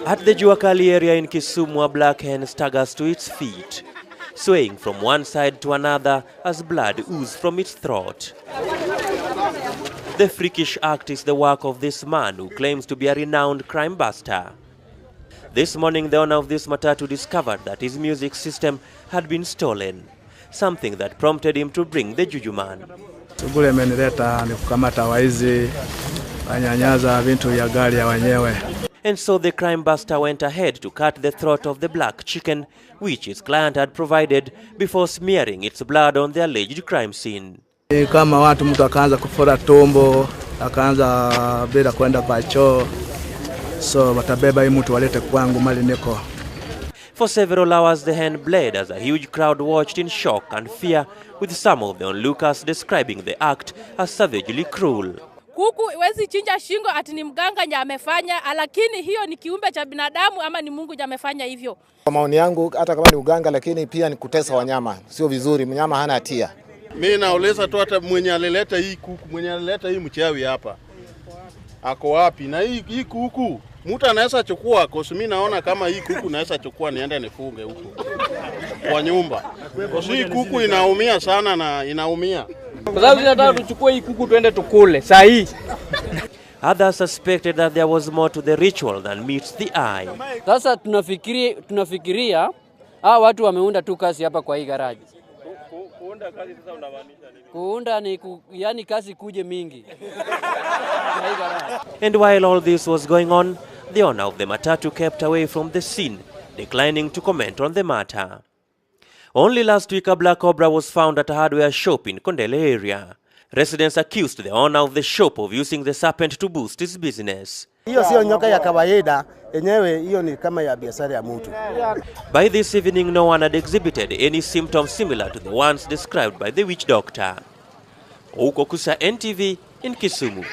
At the Juakali area in Kisumu, a black hen staggers to its feet, swaying from one side to another as blood oozes from its throat. The freakish act is the work of this man who claims to be a renowned crime buster. This morning, the owner of this matatu discovered that his music system had been stolen, something that prompted him to bring the juju man. Shughuli imenileta ni kukamata waizi, wanyanyaza vitu ya gari ya wenyewe. And so the crime buster went ahead to cut the throat of the black chicken, which his client had provided, before smearing its blood on the alleged crime scene. Kama watu mtu akaanza kufura tumbo, akaanza bila kwenda kwa choo, so watabeba hii mtu walete kwangu mali niko. For several hours the hen bled as a huge crowd watched in shock and fear, with some of the onlookers describing the act as savagely cruel. Kuku wezi chinja shingo ati ni mganga nya amefanya, lakini hiyo ni kiumbe cha binadamu ama ni Mungu nya amefanya hivyo. Kwa maoni yangu, hata kama ni uganga lakini pia ni kutesa wanyama, sio vizuri, mnyama hana hatia. Mimi nauliza tu hata mwenye alileta hii kuku, mwenye alileta hii mchawi hapa, ako wapi? Na hii kuku mtu anaweza chukua, kwa sababu mimi naona kama hii kuku naweza chukua niende nifunge huko kwa nyumba. Kwa hii kuku inaumia sana na inaumia. Kwa sababu tunataka tuchukue hii kuku tuende tukule saa hii. Others suspected that there was more to the ritual than meets the eye. Sasa tunafikiria watu wameunda tu kazi hapa kwa hii garage. Kuunda kazi sasa unamaanisha nini? Kuunda ni yani kazi kuje mingi. And while all this was going on, the owner of the matatu kept away from the scene, declining to comment on the matter. Only last week, a black cobra was found at a hardware shop in Kondele area. Residents accused the owner of the shop of using the serpent to boost his business. Hiyo sio nyoka ya kawaida, yenyewe hiyo ni kama ya biashara ya mtu. By this evening, no one had exhibited any symptoms similar to the ones described by the witch doctor. Uko Kusa NTV in Kisumu.